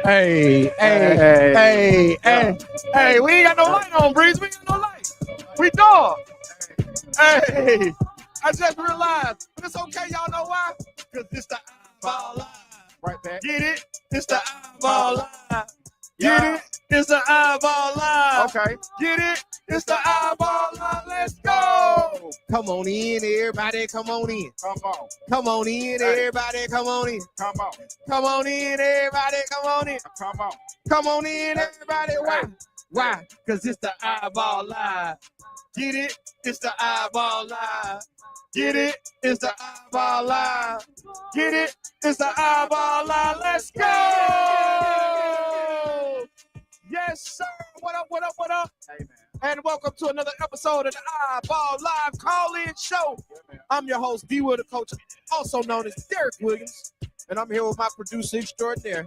Hey, we ain't got no light on, Breeze. We ain't got no light. We dog. Hey, I just realized, but it's okay. Y'all know why? Because it's the iBall Live. Right back. Get it? It's the iBall Live. Get it? It's the iBall Live. Okay. Get it? It's the iBall Live. Let's go. Come on in, everybody. Come on in. Come on. Come on in, everybody. Come on in. Come on. Come on in, everybody. Come on in. Come on. Come on in, everybody. Why? Why? Because it's the iBall Live. Get it? It's the iBall Live. Get it? It's the iBall Live. Get it? It's the iBall Live. Let's go! Yes, sir. What up, what up, what up? Hey, man. And welcome to another episode of the iBall Live Call-In Show. Yeah, I'm your host, D. Will, the coach, also known as Derek Williams. And I'm here with my producer extraordinaire,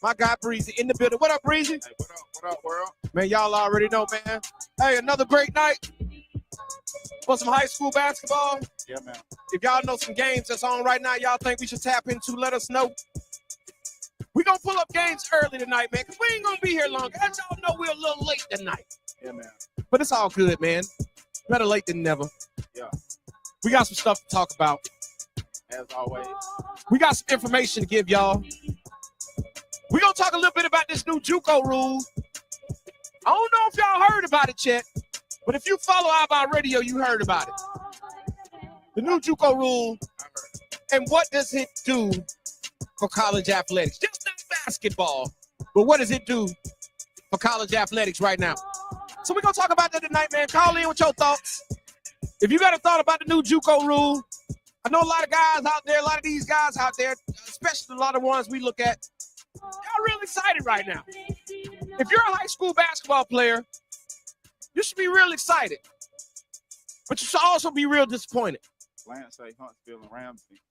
my guy Breezy, in the building. What up, Breezy? Hey, what up, world? Man, y'all already know, man. Hey, another great night for some high school basketball. Yeah, man. If y'all know some games that's on right now, y'all think we should tap into, let us know. We're going to pull up games early tonight, man, because we ain't going to be here long. As y'all know, we're a little late tonight. Yeah, man. But it's all good, man. Better late than never. Yeah. We got some stuff to talk about. As always. We got some information to give y'all. We're going to talk a little bit about this new JUCO rule. I don't know if y'all heard about it yet, but if you follow iBall Radio, you heard about it. The new JUCO rule, and what does it do for college athletics? Just not basketball, but what does it do for college athletics right now? So we're going to talk about that tonight, man. Call in with your thoughts. If you got a thought about the new JUCO rule, I know a lot of guys out there, a lot of these guys out there, especially a lot of ones we look at, y'all real excited right now. If you're a high school basketball player, you should be real excited. But you should also be real disappointed. Lance say Huntsville and Ramsey.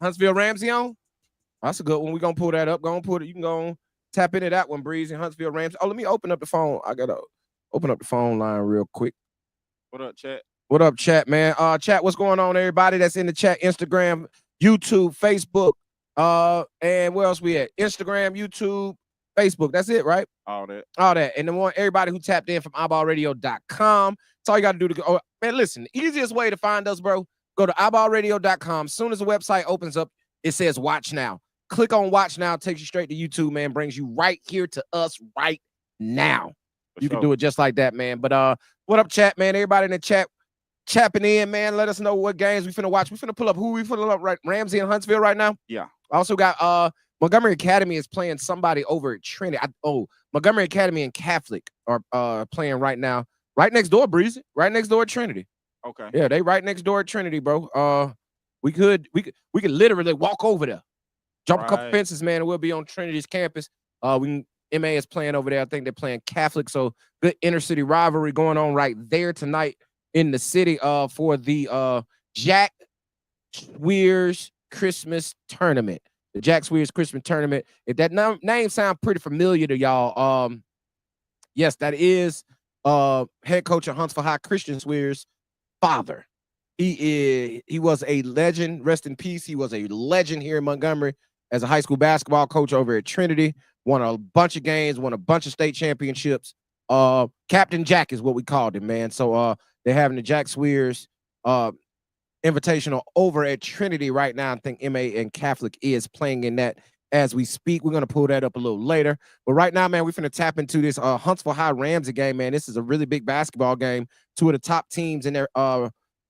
Huntsville Ramsey on? That's a good one. We're going to pull that up. Go and put it. You can go on, tap into that one, Breeze, and Huntsville Ramsey. Oh, let me open up the phone. I got to open up the phone line real quick. What up, chat? What up, chat, man? Chat, what's going on, everybody that's in the chat? Instagram, YouTube, Facebook, and where else we at? Instagram, YouTube, Facebook. That's it, right? All that. All that. And the one, everybody who tapped in from iBallRadio.com. That's all you got to do to go. Oh, man, listen, the easiest way to find us, bro, go to iBallRadio.com. As soon as the website opens up, it says watch now. Click on watch now. Takes you straight to YouTube, man. Brings you right here to us right now. You can do it just like that, man. But what up, chat, man? Everybody in the chat chapping in, man. Let us know what games we finna watch. We finna pull up who we finna up right. Ramsey and Huntsville right now. Yeah. Also got Montgomery Academy is playing somebody over at Trinity. Montgomery Academy and Catholic are playing right now. Right next door, Breezy. Right next door at Trinity. Okay. Yeah, they right next door at Trinity, bro. We could literally walk over there. Jump a couple fences, man, and we'll be on Trinity's campus. MA is playing over there. I think they're playing Catholic. So good inner-city rivalry going on right there tonight in the city for the Jack Swears Christmas Tournament. The Jack Swears Christmas Tournament. If that name sounds pretty familiar to y'all, yes, that is head coach of Huntsville High, Christian Swears' father. He was a legend. Rest in peace. He was a legend here in Montgomery as a high school basketball coach over at Trinity. Won a bunch of games, won a bunch of state championships. Captain Jack is what we called him, man. So they're having the Jack Swears Invitational over at Trinity right now. I think MA and Catholic is playing in that as we speak. We're going to pull that up a little later. But right now, man, we're finna tap into this Huntsville High Ramsey game, man. This is a really big basketball game. Two of the top teams in their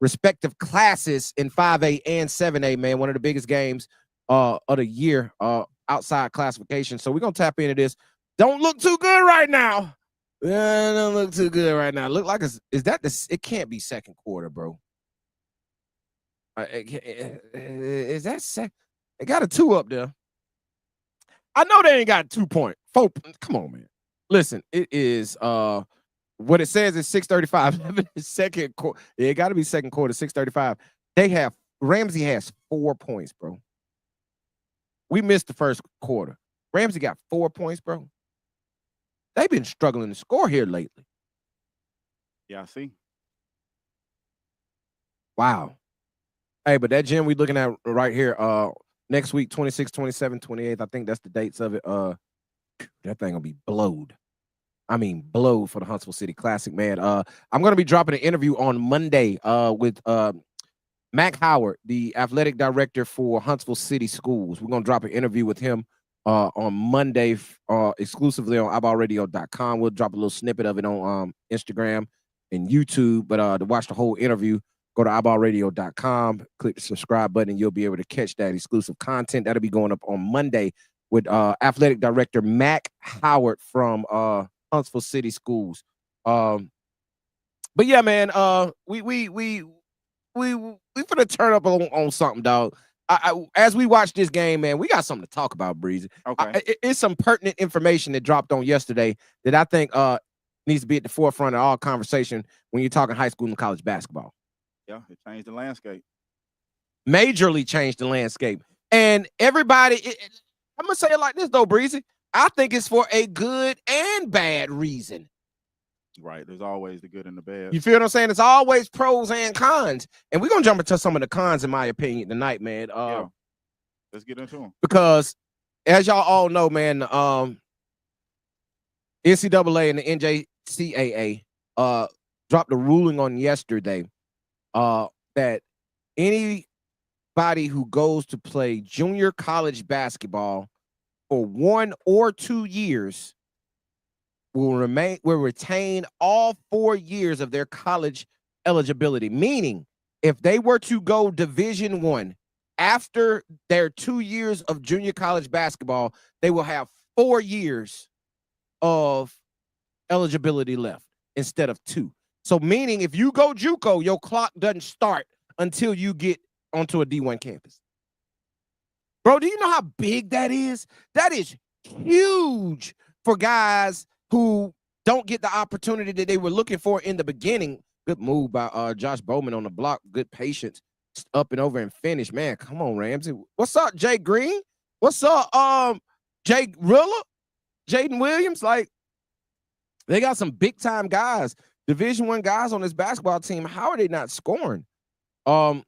respective classes in 5A and 7A, man. One of the biggest games of the year outside classification. So we're going to tap into this. Don't look too good right now. Don't look too good right now. Look like it can't be second quarter, bro. Is that they got a 2 up there? I know they ain't got 2 point. 4. Come on, man. Listen, it is what it says is 6:35. Second quarter. It got to be second quarter, 6:35. Ramsey has 4 points, bro. We missed the first quarter. Ramsey got 4 points, bro. They've been struggling to score here lately. Yeah, I see. Wow. Hey, but that gym we looking at right here, next week, 26, 27, 28th. I think that's the dates of it. That thing gonna be blowed. I mean, blowed for the Huntsville City Classic, man. I'm gonna be dropping an interview on Monday with Mac Howard, the athletic director for Huntsville City Schools. We're gonna drop an interview with him on Monday, exclusively on iBallradio.com. We'll drop a little snippet of it on Instagram and YouTube. But to watch the whole interview, go to iBallradio.com, click the subscribe button, and you'll be able to catch that exclusive content. That'll be going up on Monday with athletic director Mac Howard from Huntsville City Schools. But yeah, man, we finna turn up on something, dog. As we watch this game, man, we got something to talk about, Breezy. Okay. It's some pertinent information that dropped on yesterday that I think needs to be at the forefront of all conversation when you're talking high school and college basketball. Yeah, it changed the landscape. Majorly changed the landscape. And everybody, I'm going to say it like this, though, Breezy. I think it's for a good and bad reason. Right. There's always the good and the bad. You feel what I'm saying? It's always pros and cons. And we're going to jump into some of the cons, in my opinion, tonight, man. Yeah. Let's get into them. Because, as y'all all know, man, NCAA and the NJCAA dropped a ruling on yesterday that anybody who goes to play junior college basketball for 1 or 2 years will retain all 4 years of their college eligibility. Meaning, if they were to go Division I after their 2 years of junior college basketball, they will have 4 years of eligibility left instead of 2. So meaning, if you go JUCO, your clock doesn't start until you get onto a D1 campus. Bro, do you know how big that is? That is huge for guys who don't get the opportunity that they were looking for in the beginning. Good move by Josh Bowman on the block. Good patience. Up and over and finish. Man, come on, Ramsey. What's up, Jay Green? What's up, Jay Rilla? Jaden Williams? Like, they got some big-time guys, Division I guys on this basketball team. How are they not scoring? But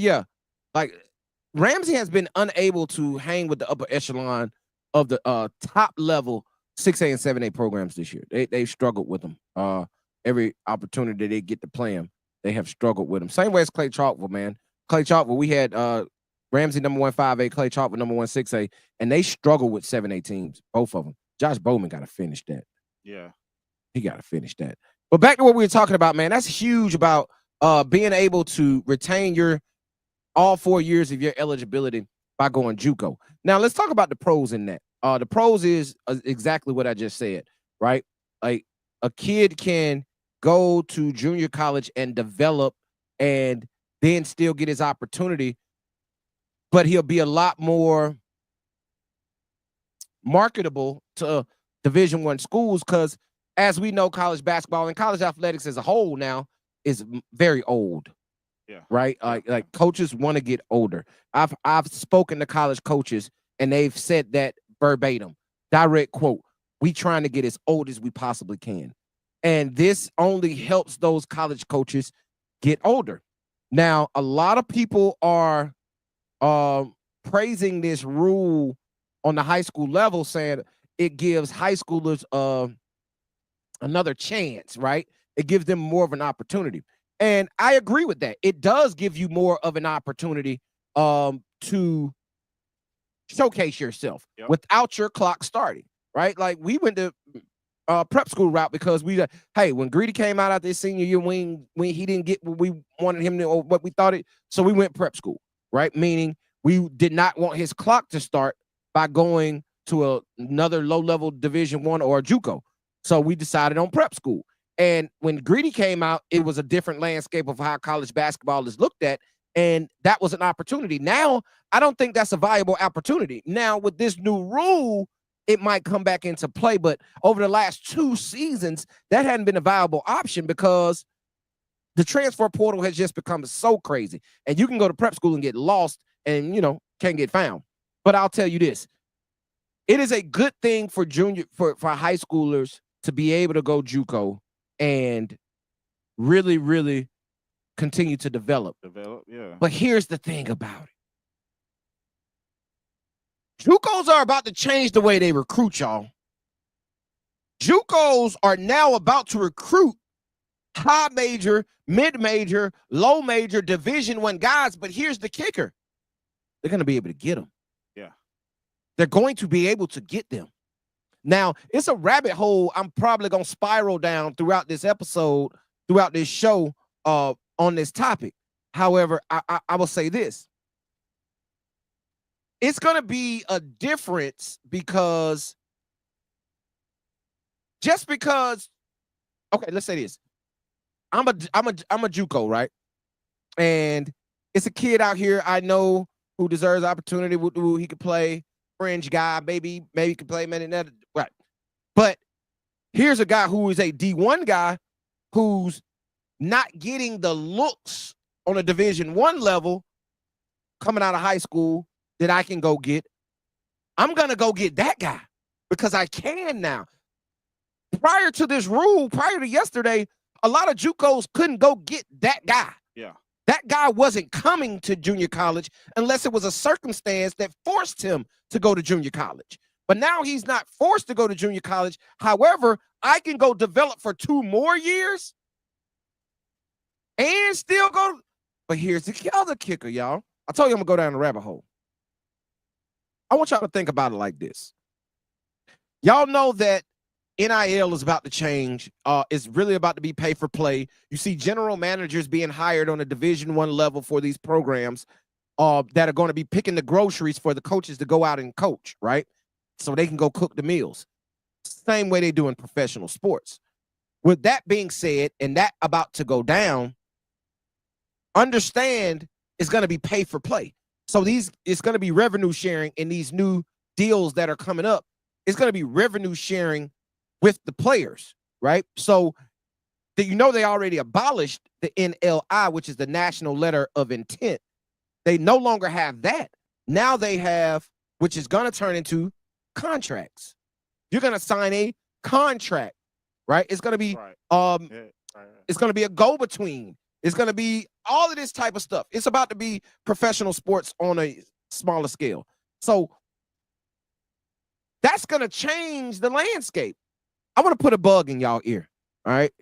yeah, like, Ramsey has been unable to hang with the upper echelon of the top-level 6A and 7A programs this year. They've struggled with them. Every opportunity they get to play them, they have struggled with them. Same way as Clay Chalkville, man. Clay Chalkville, we had Ramsey number 1 5A, Clay Chalkville number 1 6A, and they struggled with 7A teams, both of them. Josh Bowman got to finish that. Yeah. He got to finish that. But back to what we were talking about, man, that's huge about being able to retain your all 4 years of your eligibility by going JUCO. Now, let's talk about the pros in that. The pros is exactly what I just said, right? Like, a kid can go to junior college and develop and then still get his opportunity, but he'll be a lot more marketable to Division I schools because, as we know, college basketball and college athletics as a whole now is very old. Yeah. Right. Like coaches want to get older. I've spoken to college coaches and they've said that verbatim, direct quote, we trying to get as old as we possibly can. And this only helps those college coaches get older. Now, a lot of people are praising this rule on the high school level, saying it gives high schoolers another chance, right? It gives them more of an opportunity. And I agree with that. It does give you more of an opportunity to showcase yourself without your clock starting, right? Like, we went to prep school route because hey, when Greedy came out after his senior year, when he didn't get what we wanted him to, or what we thought it, so we went prep school, right? Meaning we did not want his clock to start by going to another low-level Division I or a JUCO. So we decided on prep school. And when Greedy came out, it was a different landscape of how college basketball is looked at, and that was an opportunity. Now, I don't think that's a viable opportunity. Now, with this new rule, it might come back into play, but over the last 2 seasons, that hadn't been a viable option because the transfer portal has just become so crazy. And you can go to prep school and get lost and, can't get found. But I'll tell you this. It is a good thing for for high schoolers to be able to go JUCO and really, really continue to develop. Yeah. But here's the thing about it. JUCOs are about to change the way they recruit, y'all. JUCOs are now about to recruit high major, mid major, low major, Division I guys. But here's the kicker: they're going to be able to get them. Yeah, they're going to be able to get them. Now, it's a rabbit hole I'm probably going to spiral down throughout this episode, throughout this show, on this topic. However, I will say this: it's going to be a difference because just because, okay, let's say this. I'm a JUCO, right? And it's a kid out here I know who deserves opportunity. Who he could play, fringe guy, maybe he could play another, right? But here's a guy who is a D1 guy who's not getting the looks on a Division I level coming out of high school that I can go get. I'm gonna go get that guy because I can now. Prior to this rule, prior to yesterday, a lot of JUCOs couldn't go get that guy. Yeah. That guy wasn't coming to junior college unless it was a circumstance that forced him to go to junior college. But now he's not forced to go to junior college. However, I can go develop for 2 more years and still go. But here's the other kicker, y'all. I told you I'm going to go down the rabbit hole. I want y'all to think about it like this. Y'all know that NIL is about to change. It's really about to be pay for play. You see general managers being hired on a Division I level for these programs that are going to be picking the groceries for the coaches to go out and coach, right? So they can go cook the meals. Same way they do in professional sports. With that being said, and that about to go down, understand it's going to be pay for play. So it's going to be revenue sharing in these new deals that are coming up. It's going to be revenue sharing with the players, right? So they already abolished the NLI, which is the National Letter of Intent. They no longer have that. Now they have, which is going to turn into contracts. You're going to sign a contract, right? It's going to be it's going to be a go-between. It's going to be all of this type of stuff. It's about to be professional sports on a smaller scale. So that's going to change the landscape. I want to put a bug in y'all ear, all right?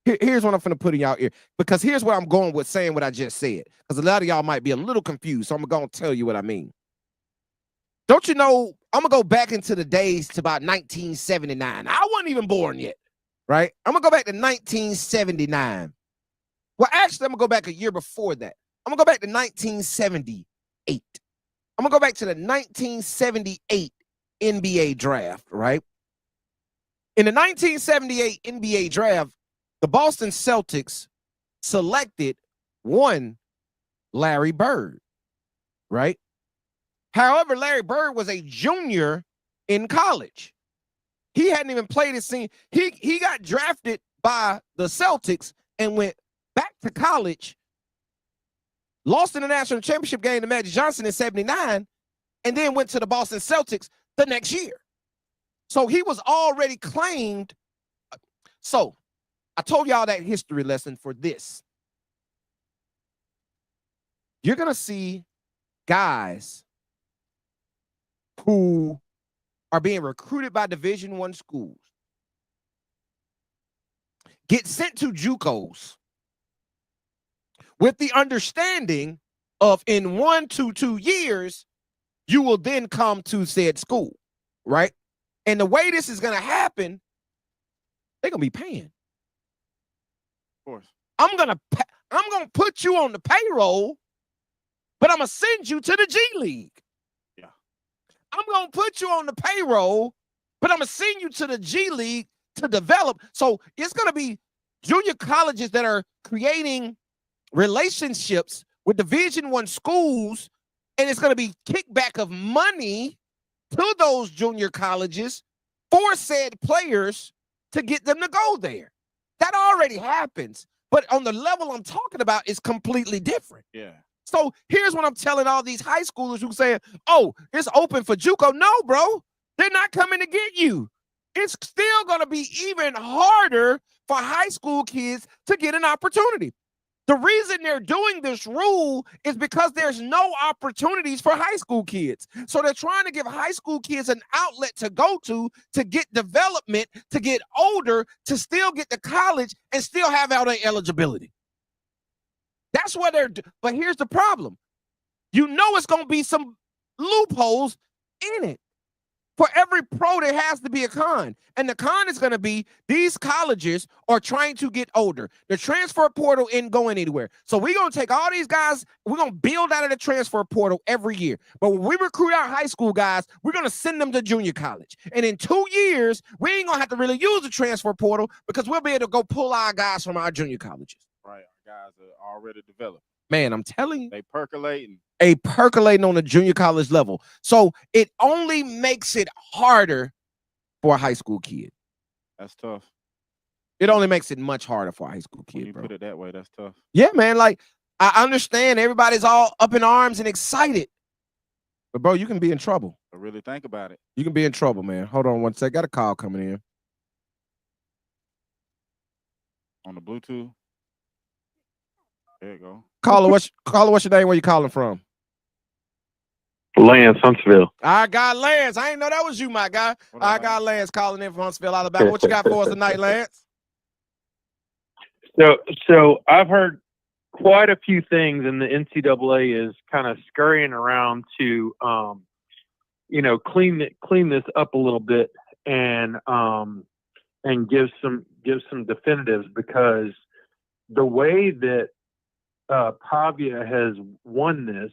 Here's what I'm going to put in y'all ear, because here's where I'm going with saying what I just said, because a lot of y'all might be a little confused, so I'm going to tell you what I mean. Don't you know, I'm going to go back into the days to about 1979. I wasn't even born yet, right? I'm going to go back to 1979. Well, actually, I'm going to go back a year before that. I'm going to go back to 1978. I'm going to go back to the 1978 NBA draft, right? In the 1978 NBA draft, the Boston Celtics selected one Larry Bird, right? However, Larry Bird was a junior in college. He hadn't even played his senior. He got drafted by the Celtics and went back to college, lost in the national championship game to Magic Johnson in 79, and then went to the Boston Celtics the next year. So he was already claimed. So I told y'all that history lesson for this. You're going to see guys who are being recruited by Division I schools get sent to JUCOs with the understanding of in 1 to 2 years, you will then come to said school, right? And the way this is going to happen, they're going to be paying. Of course. I'm going to put you on the payroll, but I'm going to send you to the G League. Yeah. I'm going to put you on the payroll, but I'm going to send you to the G League to develop. So it's going to be junior colleges that are creating relationships with Division I schools, and it's going to be kickback of money to those junior colleges for said players to get them to go there. That already happens, but on the level I'm talking about, it's completely different. Yeah. So here's what I'm telling all these high schoolers who say, oh, it's open for JUCO. No, bro, they're not coming to get you. It's still going to be even harder for high school kids to get an opportunity. The reason they're doing this rule is because there's no opportunities for high school kids. So they're trying to give high school kids an outlet to go to get development, to get older, to still get to college and still have all their eligibility. That's what they're doing. But here's the problem. You know it's going to be some loopholes in it. For every pro, there has to be a con. And the con is going to be these colleges are trying to get older. The transfer portal isn't going anywhere. So we're going to take all these guys, we're going to build out of the transfer portal every year. But when we recruit our high school guys, we're going to send them to junior college. And in 2 years, we ain't going to have to really use the transfer portal because we'll be able to go pull our guys from our junior colleges. Right. Our guys are already developed. Man, I'm telling you. They percolating. Percolating on the junior college level. So it only makes it harder for a high school kid. That's tough. It only makes it much harder for a high school kid, When you bro. put it that way, that's tough. Yeah, man. Like, I understand everybody's all up in arms and excited. But, bro, you can be in trouble. But really think about it. You can be in trouble, man. Hold on one sec. Got a call coming in. On the Bluetooth. There you go. Caller, what's your name? Where you calling from? Lance, Huntsville. I got Lance. I didn't know that was you, my guy. I got Lance calling in from Huntsville, Alabama. What you got for us tonight, Lance? So I've heard quite a few things, and the NCAA is kind of scurrying around to, clean this up a little bit and give some definitives, because the way that Pavia has won this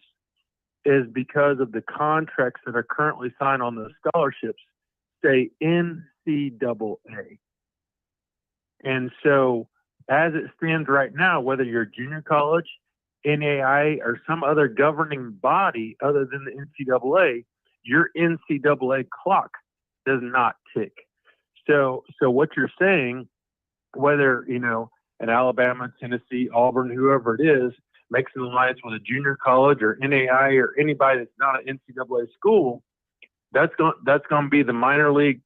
is because of the contracts that are currently signed on those scholarships say NCAA. And so as it stands right now, whether you're junior college, NAIA, or some other governing body other than the NCAA, your NCAA clock does not tick. So what you're saying, whether, an Alabama, Tennessee, Auburn, whoever it is, makes an alliance with a junior college or NAIA or anybody that's not an NCAA school, that's going to be the minor league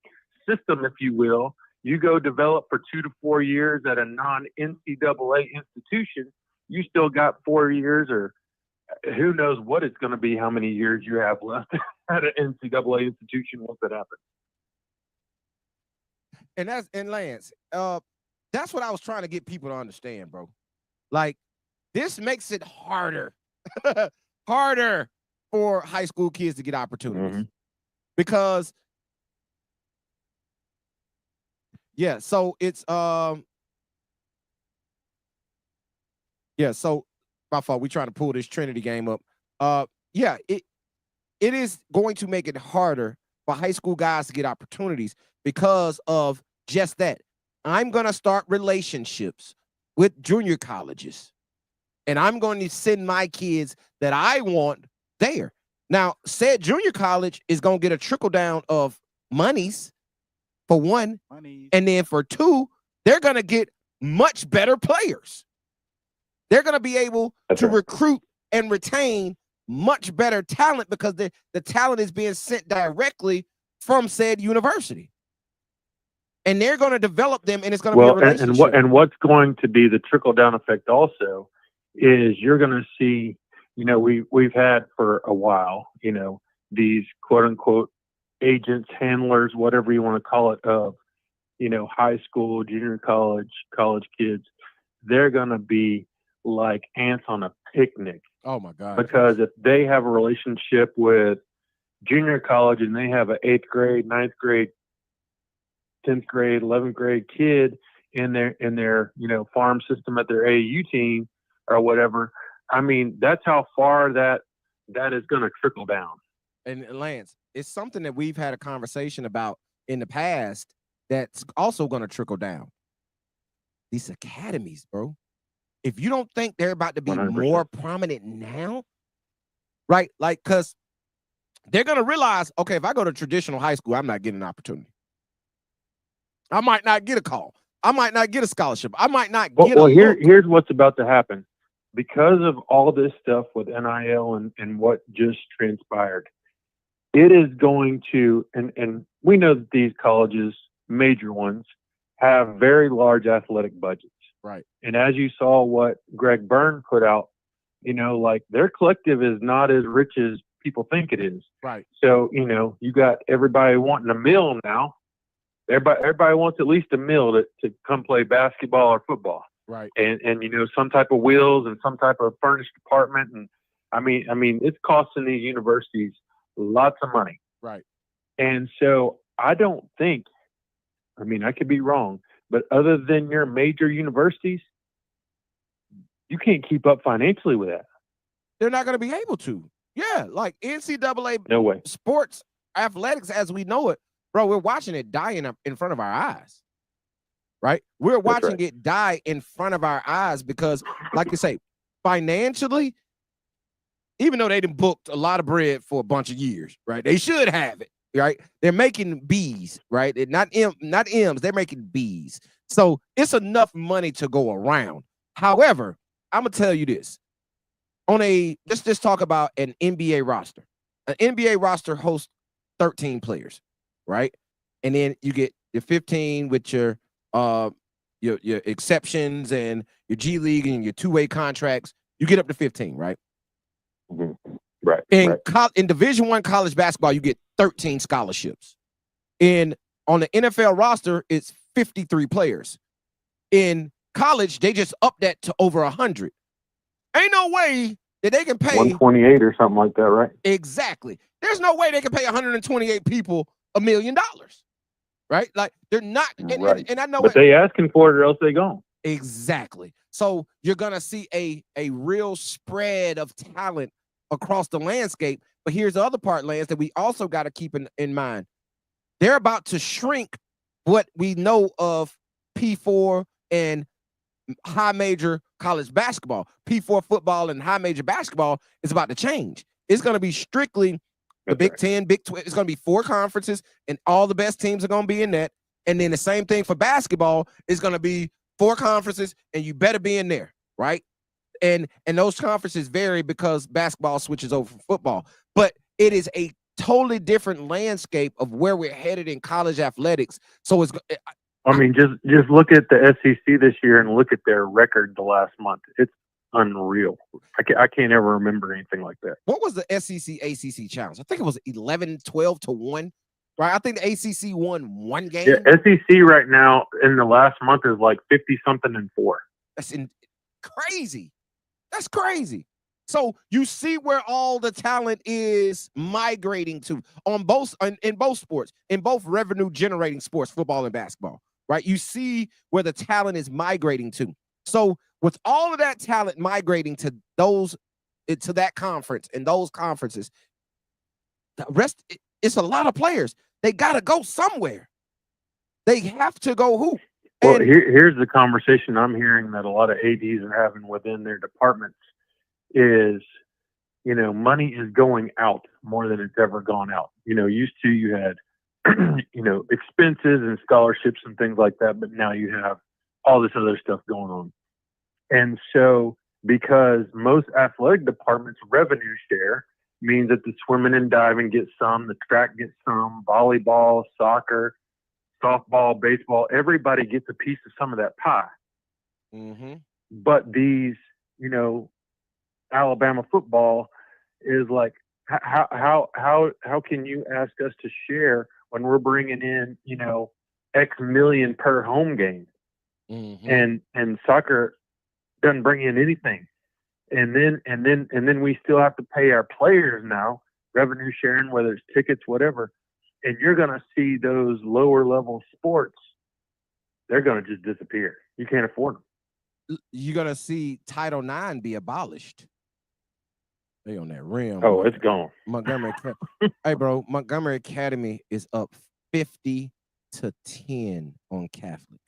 system, if you will. You go develop for 2 to 4 years at a non-NCAA institution, you still got 4 years, or who knows what it's going to be, how many years you have left at an NCAA institution once that happens. And Lance, that's what I was trying to get people to understand, bro. Like, this makes it harder for high school kids to get opportunities. Because so it's so my fault. We're trying to pull this Trinity game up. It is going to make it harder for high school guys to get opportunities because of just that. I'm going to start relationships with junior colleges, and I'm going to send my kids that I want there. Now, said junior college is going to get a trickle down of monies, for one, and then for two, they're going to get much better players. They're going to be able to recruit and retain much better talent because the talent is being sent directly from said university. And they're going to develop them, and it's going to be a relationship. And what's going to be the trickle-down effect also is you're going to see, we've had for a while, these quote-unquote agents, handlers, whatever you want to call it, of, high school, junior college, college kids. They're going to be like ants on a picnic. Oh, my God. Because if they have a relationship with junior college and they have an 8th grade, 9th grade, 10th grade, 11th grade kid in their farm system at their AAU team or whatever, I mean, that's how far that is going to trickle down. And Lance, it's something that we've had a conversation about in the past that's also going to trickle down. These academies, bro. If you don't think they're about to be 100%. More prominent now, right? Like, because they're going to realize, okay, if I go to traditional high school, I'm not getting an opportunity. I might not get a call. I might not get a scholarship. I might not get a look. Here's what's about to happen. Because of all this stuff with NIL and what just transpired, it is going to, and we know that these colleges, major ones, have very large athletic budgets. Right. And as you saw what Greg Byrne put out, you know, like their collective is not as rich as people think it is. Right. So, you know, you got everybody wanting a meal now. Everybody wants at least a meal to come play basketball or football. Right. And you know, some type of wheels and some type of furnished apartment. And I mean, it's costing these universities lots of money. Right. And so I don't think, I mean, I could be wrong, but other than your major universities, you can't keep up financially with that. They're not going to be able to. Yeah, like NCAA No way. sports athletics as we know it, bro, we're watching it dying up in front of our eyes. Right? We're watching it die in front of our eyes because, like you say, financially, even though they done booked a lot of bread for a bunch of years, right? They should have it, right? They're making B's, right? Not M's, they're making B's. So it's enough money to go around. However, I'm gonna tell you this. Let's just talk about an NBA roster. An NBA roster hosts 13 players, right? And then you get your 15 with your exceptions and your G League and your two-way contracts. You get up to 15, right? Mm-hmm. Right. In Division I college basketball, you get 13 scholarships. On the NFL roster, it's 53 players. In college, they just upped that to over 100. Ain't no way that they can pay 128 or something like that, right? Exactly. There's no way they can pay 128 people $1 million. Right? Like they're not, and I know, but they asking for it or else they gone. Exactly. So you're gonna see a real spread of talent across the landscape. But here's the other part, Lance, that we also got to keep in mind. They're about to shrink what we know of P4 and high major college basketball. P4 football and high major basketball is about to change. It's going to be strictly the Big 10, Big 12. It's going to be 4 conferences, and all the best teams are going to be in that. And then the same thing for basketball is going to be 4 conferences, and you better be in there, right? And those conferences vary because basketball switches over from football. But it is a totally different landscape of where we're headed in college athletics. So it's. I mean, just look at the SEC this year and look at their record the last month. It's unreal. I can't ever remember anything like that. What was the SEC ACC challenge? I think it was 11-12 to 1, right? I think the ACC won 1 game. Yeah, SEC right now in the last month is like 50-something and 4. That's crazy. That's crazy. So you see where all the talent is migrating to in both sports, in both revenue generating sports, football and basketball, right? You see where the talent is migrating to. So with all of that talent migrating to that conference and those conferences, the rest, it's a lot of players. They got to go somewhere. They have to go hoop. Well, here's the conversation I'm hearing that a lot of ADs are having within their departments is, you know, money is going out more than it's ever gone out. You know, used to you had, you know, expenses and scholarships and things like that, but now you have all this other stuff going on. And so because most athletic departments revenue share means that the swimming and diving get some, the track gets some, volleyball, soccer, softball, baseball, everybody gets a piece of some of that pie. Mm-hmm. But these, you know, Alabama football is like, how can you ask us to share when we're bringing in, you know, X million per home game? Mm-hmm. And soccer doesn't bring in anything. And then we still have to pay our players now, revenue sharing, whether it's tickets, whatever. And you're going to see those lower level sports, they're going to just disappear. You can't afford them. You're going to see Title IX be abolished. They on that rim. Oh, it's gone. Montgomery. Hey, bro, Montgomery Academy is up 50-10 on Catholic.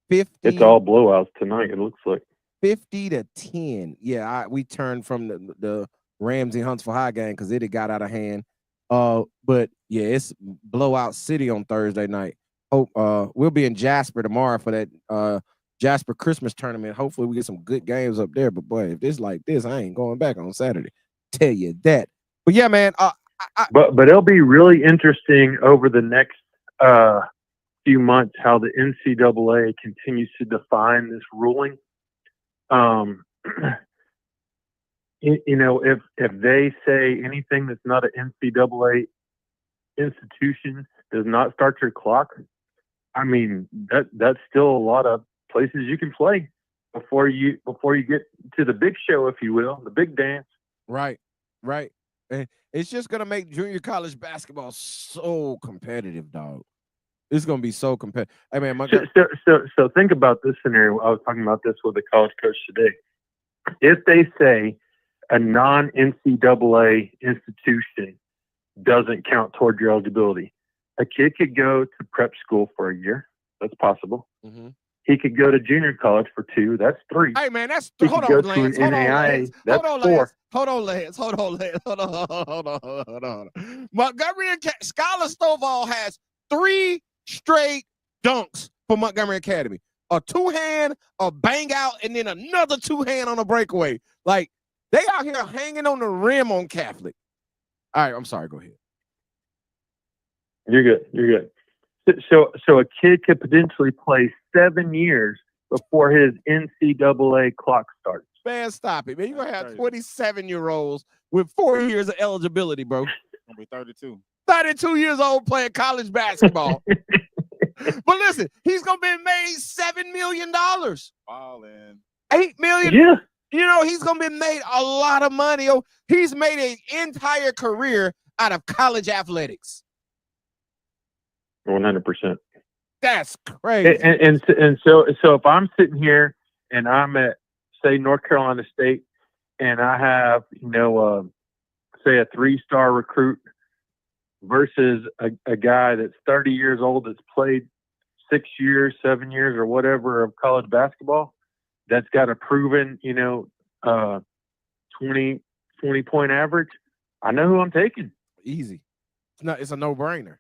50. It's all blowouts tonight, it looks like. 50-10. Yeah, we turned from the Ramsey Huntsville High game because it had got out of hand. But yeah, it's blowout city on Thursday night. Hope we'll be in Jasper tomorrow for that Jasper Christmas tournament. Hopefully we get some good games up there. But boy, if it's like this, I ain't going back on Saturday. Tell you that. But yeah, man. But it'll be really interesting over the next few months how the NCAA continues to define this ruling. If they say anything that's not an NCAA institution does not start your clock, I mean that's still a lot of places you can play before you get to the big show, if you will, the big dance. Right. And it's just gonna make junior college basketball so competitive, dog. It's gonna be so competitive. I mean, so think about this scenario. I was talking about this with a college coach today. If they say a non-NCAA institution doesn't count toward your eligibility, a kid could go to prep school for a year. That's possible. Mm-hmm. He could go to junior college for 2. That's 3. Hey man, that's he hold could on, go Lance. to an NAIA. That's 4. Hold on, Lance. Hold on. Montgomery and Skylar Stovall has 3 straight dunks for Montgomery Academy. A 2-hand, a bang out, and then another 2-hand on a breakaway. Like, they out here hanging on the rim on Catholic. All right, I'm sorry. Go ahead. You're good. So a kid could potentially play 7 years before his NCAA clock starts. Man, stop it, man. You're going to have 27-year-olds with 4 years of eligibility, bro. Going to be 32. 32 years old playing college basketball. But listen, he's going to be made $7 million. Ballin'. $8 million. Yeah. You know, he's going to be made a lot of money. Oh, he's made an entire career out of college athletics. 100%. That's crazy. And so if I'm sitting here and I'm at, say, North Carolina State, and I have, say a 3-star recruit versus a guy that's 30 years old that's played 6 years, 7 years, or whatever of college basketball, that's got a proven, 20-point average, I know who I'm taking. Easy. It's a no-brainer.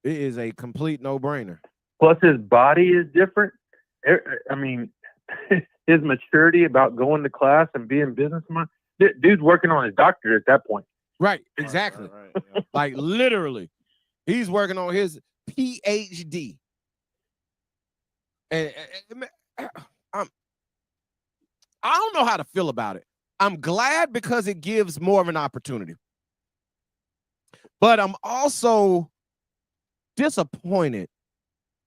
It is a complete no-brainer. Plus, his body is different. I mean, his maturity about going to class and being businessman. Dude's working on his doctorate at that point. Right, exactly. Right, yeah. Like, literally, he's working on his PhD. And I don't know how to feel about it. I'm glad because it gives more of an opportunity. But I'm also disappointed,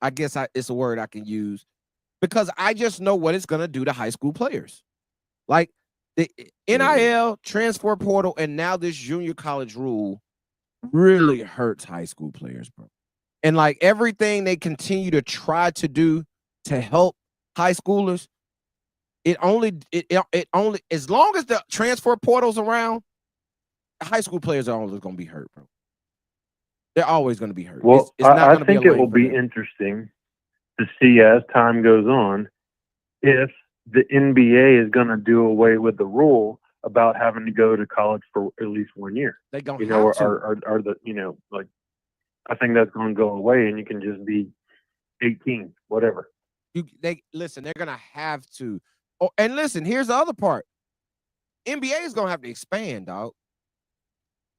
I guess it's a word I can use, because I just know what it's going to do to high school players. Like the NIL, transfer portal, and now this junior college rule really hurts high school players, bro. And like everything they continue to try to do to help high schoolers, it only as long as the transfer portal's around, high school players are always going to be hurt, bro. They're always going to be hurt. Well, it's not I think it will be them. interesting to see as time goes on if the NBA is going to do away with the rule about having to go to college for at least 1 year. They don't have to. Or the like, I think that's going to go away, and you can just be 18, whatever. They're going to have to. Oh, and listen, here's the other part. NBA is going to have to expand, dog.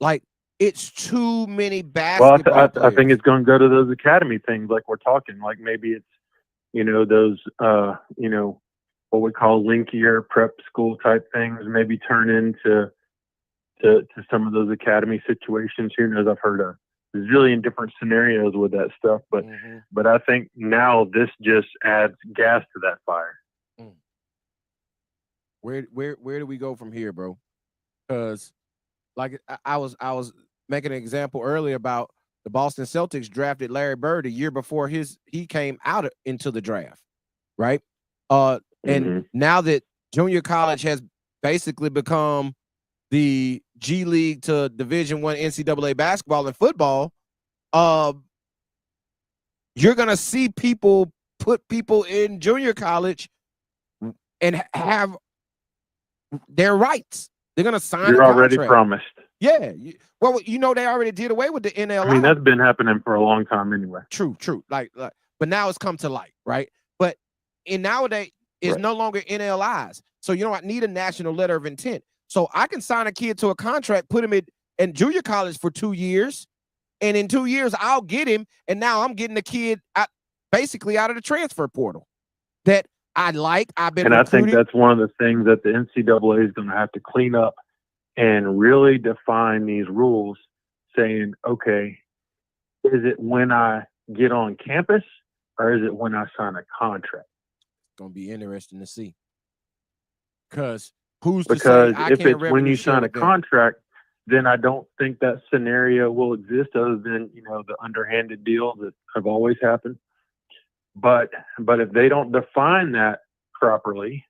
Like, it's too many basketball players. I think it's going to go to those academy things like we're talking. Like maybe it's, those, what we call linkier prep school type things, maybe turn into to some of those academy situations. Who knows? I've heard a zillion different scenarios with that stuff. But I think now this just adds gas to that fire. Where do we go from here, bro? Because like I was making an example earlier about the Boston Celtics drafted Larry Bird a year before he came out into the draft, right? And now that junior college has basically become the G League to Division I NCAA basketball and football, you're gonna see people put people in junior college and have their rights. They're gonna sign. You're already promised. Yeah. Well, they already did away with the NLI. I mean, that's been happening for a long time anyway. True. Like, but now it's come to light, right? But nowadays, it's no longer NLIs. So you don't need a national letter of intent. So I can sign a kid to a contract, put him in junior college for 2 years, And in 2 years, I'll get him. And now I'm getting the kid basically out of the transfer portal that I like. I've been And recruiting. I think that's one of the things that the NCAA is going to have to clean up and really define these rules, saying, okay, is it when I get on campus or is it when I sign a contract? It's going to be interesting to see. Because who's to say I if can't it's when you sign a with them? contract, then I don't think that scenario will exist other than, the underhanded deals that have always happened. But if they don't define that properly,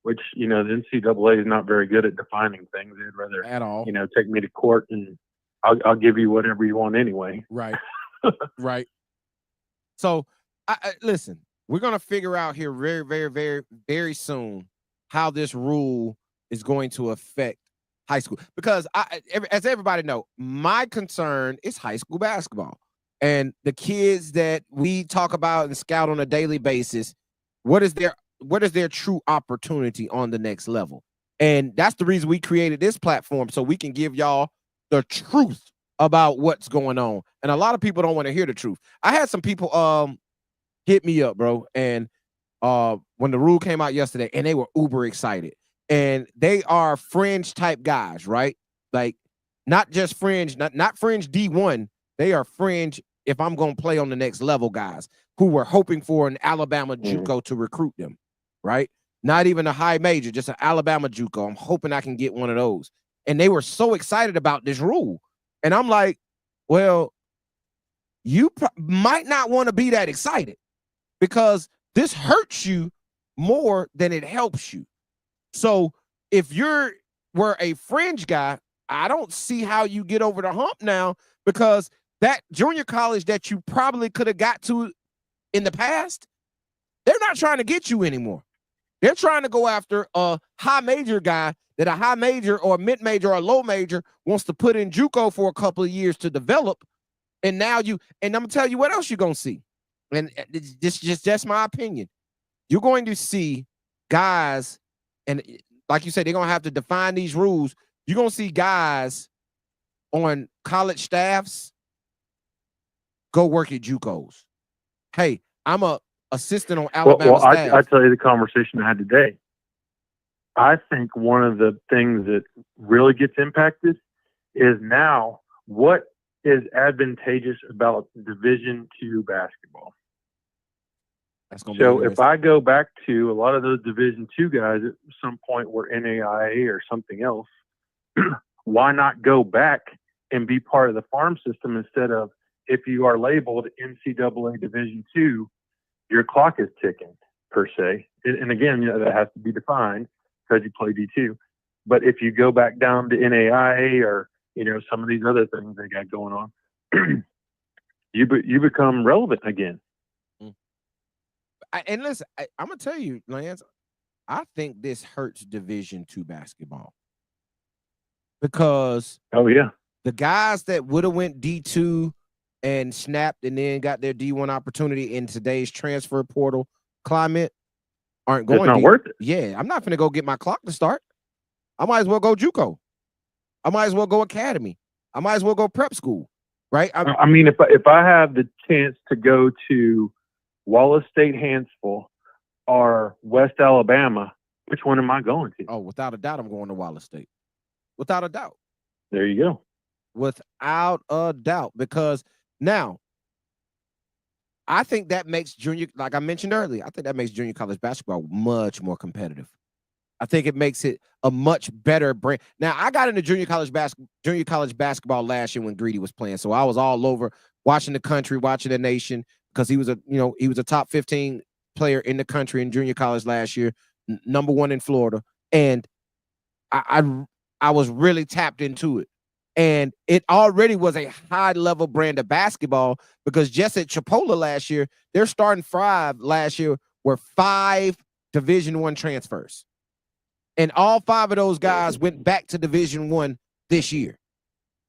which, the NCAA is not very good at defining things. They'd rather, At all. take me to court and I'll give you whatever you want anyway. Right. Right. So, listen, we're going to figure out here very, very, very, very soon how this rule is going to affect high school. Because as everybody know, my concern is high school basketball. And the kids that we talk about and scout on a daily basis, what is their true opportunity on the next level? And that's the reason we created this platform, so we can give y'all the truth about what's going on. And a lot of people don't want to hear the truth. I had some people hit me up, bro, and when the rule came out yesterday, and they were uber excited. And they are fringe type guys, right? Like not just fringe, not fringe D1. They are fringe if I'm going to play on the next level guys who were hoping for an Alabama JUCO to recruit them, right? Not even a high major, just an Alabama JUCO. I'm hoping I can get one of those. And they were so excited about this rule. And I'm like, well, you might not want to be that excited because this hurts you more than it helps you. So if were a fringe guy, I don't see how you get over the hump now, because that junior college that you probably could have got to in the past, they're not trying to get you anymore. They're trying to go after a high major guy that a high major or mid major or low major wants to put in JUCO for a couple of years to develop. And now and I'm gonna tell you what else you're gonna see. And this is just my opinion. You're going to see guys, and like you said, they're gonna have to define these rules. You're gonna see guys on college staffs go work at JUCOs. Hey, I'm a assistant on Alabama staff. I tell you the conversation I had today. I think one of the things that really gets impacted is now what is advantageous about Division II basketball. So if I go back to a lot of those Division II guys at some point were NAIA or something else, why not go back and be part of the farm system instead of, if you are labeled NCAA Division II, your clock is ticking, per se. And again, that has to be defined because you play D2. But if you go back down to NAIA or, some of these other things they got going on, you become relevant again. And listen, I'm going to tell you, Lance, I think this hurts Division II basketball. Because the guys that would have went D2 and snapped and then got their D1 opportunity in today's transfer portal climate aren't going. It's not worth it. Yeah, I'm not going to go get my clock to start. I might as well go JUCO. I might as well go academy. I might as well go prep school, right? I mean, if I have the chance to go to Wallace State Hansville or West Alabama, which one am I going to? Oh, without a doubt, I'm going to Wallace State. Without a doubt. There you go. Without a doubt, because now I think that makes like I mentioned earlier, I think that makes junior college basketball much more competitive. I think it makes it a much better brand. Now, I got into junior college basketball last year when Greedy was playing, so I was all over watching the country, watching the nation, because he was a top 15 player in the country in junior college last year, number 1 in Florida, and I was really tapped into it. And it already was a high-level brand of basketball, because just at Chipola last year, their starting 5 last year were 5 Division I transfers. And all 5 of those guys went back to Division I this year,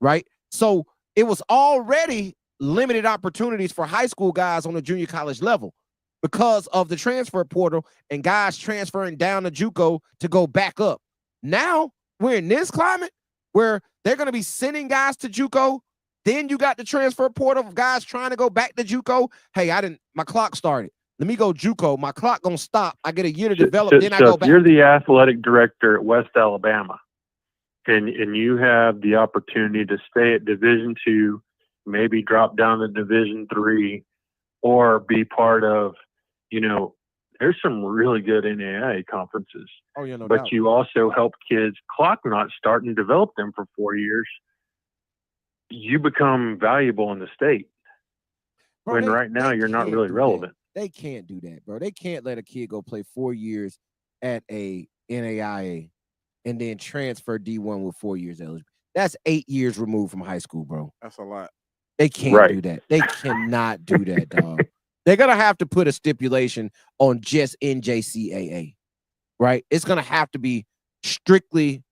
right? So it was already limited opportunities for high school guys on the junior college level because of the transfer portal and guys transferring down to JUCO to go back up. Now we're in this climate where they're going to be sending guys to JUCO Then you got the transfer portal of guys trying to go back to JUCO. Hey, my clock started. Let me go JUCO. My clock gonna stop. I get a year to develop. Then I go back. You're the athletic director at West Alabama, and you have the opportunity to stay at Division II, maybe drop down to Division III, or be part of, there's some really good NAIA conferences. Oh, yeah, no but doubt. You also help kids clock not start and develop them for 4 years. You become valuable in the state. Bro, when right now you're not really relevant. They can't do that, bro. They can't let a kid go play 4 years at a NAIA and then transfer D1 with 4 years eligible. That's 8 years removed from high school, bro. That's a lot. They can't do that. They cannot do that, dog. They're going to have to put a stipulation on just NJCAA, right? It's going to have to be strictly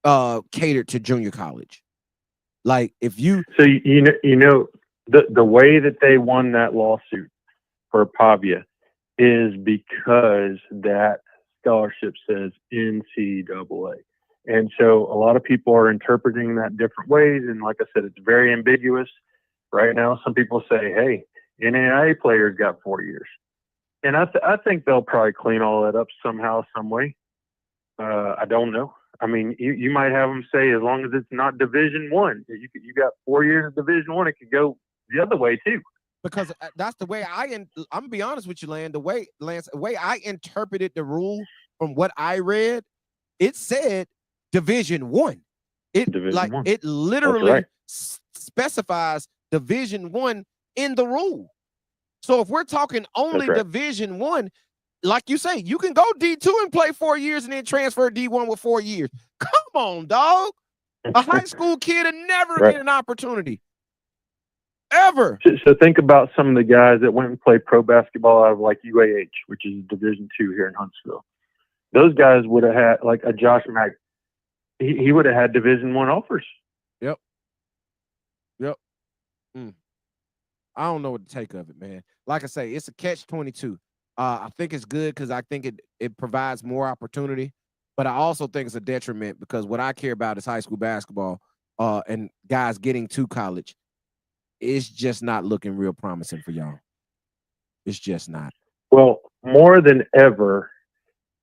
catered to junior college. Like if you... So, the way that they won that lawsuit for Pavia is because that scholarship says NCAA. And so a lot of people are interpreting that different ways. And like I said, it's very ambiguous. Right now, some people say, hey, NAIA players got 4 years. And I think they'll probably clean all that up somehow, some way. I don't know. I mean, you might have them say, as long as it's not Division I, you got 4 years of Division I, it could go the other way too. Because that's the way I'm gonna be honest with you, Lance. The way I interpreted the rule from what I read, it said Division I. It literally specifies Division I in the rule. So if we're talking only Division I, like you say, you can go D2 and play 4 years and then transfer D1 with 4 years. Come on, dog. A high school kid would never get an opportunity. Ever. So think about some of the guys that went and played pro basketball out of like UAH, which is Division II here in Huntsville. Those guys would have had, like a Josh Mack, he would have had Division I offers. Yep. I don't know what to take of it, man. Like I say, it's a catch-22. I think it's good because I think it provides more opportunity, but I also think it's a detriment because what I care about is high school basketball and guys getting to college. It's just not looking real promising for y'all. It's just not. Well, more than ever,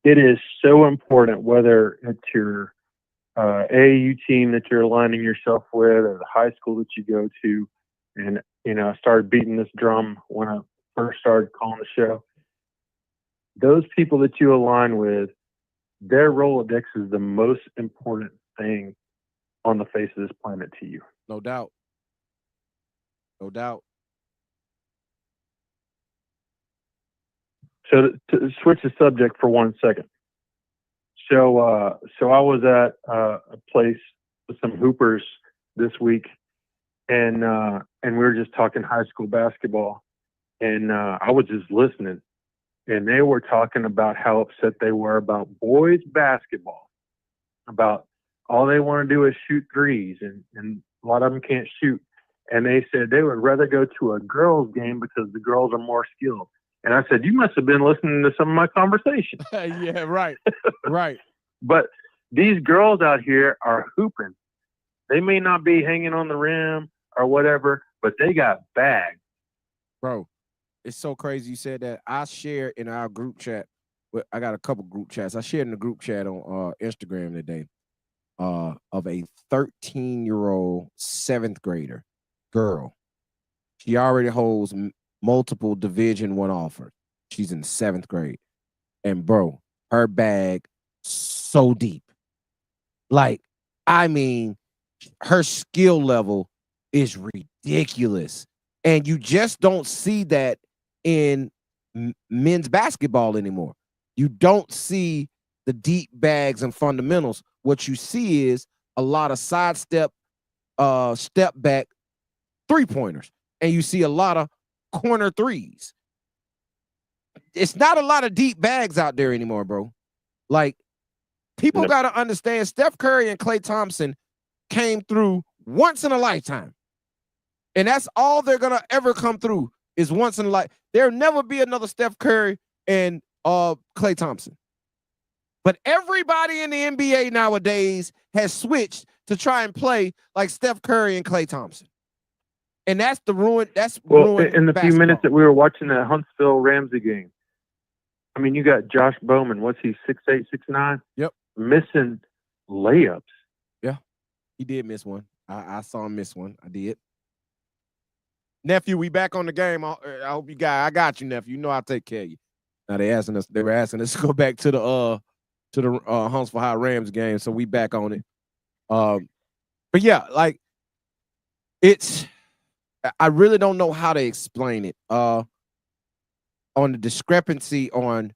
it is so important whether it's your AAU team that you're aligning yourself with or the high school that you go to. And, I started beating this drum when I first started calling the show. Those people that you align with, their Rolodex is the most important thing on the face of this planet to you. No doubt. No doubt. So to switch the subject for 1 second. So I was at a place with some hoopers this week, and we were just talking high school basketball, and I was just listening, and they were talking about how upset they were about boys basketball, about all they want to do is shoot threes, and a lot of them can't shoot. And they said they would rather go to a girls' game because the girls are more skilled. And I said, you must have been listening to some of my conversations. Yeah, right. Right. But these girls out here are hooping. They may not be hanging on the rim or whatever, but they got bags. Bro, it's so crazy you said that. I shared in our group chat. I got a couple group chats. I shared in the group chat on Instagram today of a 13-year-old 7th grader girl. She already holds multiple Division I offers. She's in 7th grade. And bro, her bag so deep. Like, I mean, her skill level is ridiculous. And you just don't see that in men's basketball anymore. You don't see the deep bags and fundamentals. What you see is a lot of sidestep, step back three-pointers. And you see a lot of corner threes. It's not a lot of deep bags out there anymore, bro. Like, people got to understand Steph Curry and Klay Thompson came through once in a lifetime. And that's all they're going to ever come through is once in a life. There'll never be another Steph Curry and Klay Thompson. But everybody in the NBA nowadays has switched to try and play like Steph Curry and Klay Thompson. And that's the ruin. That's Well, ruined in the few basketball. minutes that we were watching that Huntsville-Ramsey game, I mean, you got Josh Bowman. What's he, 6'8", 6'9"? Yep. Missing layups. Yeah, he did miss one. I saw him miss one. I did. Nephew, we back on the game. I hope you I got you, nephew. You know I'll take care of you. Now they were asking us to go back to the Huntsville High Rams game, so we back on it. But yeah, like I really don't know how to explain it. On the discrepancy on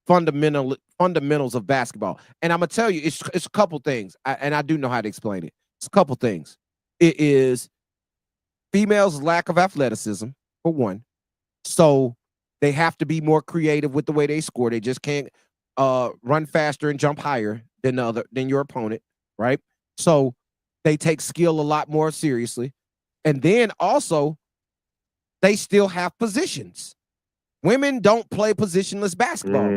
fundamentals of basketball, and I'm gonna tell you, it's a couple things, and I do know how to explain it. It's a couple things. It is females' lack of athleticism, for one, so they have to be more creative with the way they score. They just can't run faster and jump higher than your opponent, right? So they take skill a lot more seriously. And then also, they still have positions. Women don't play positionless basketball.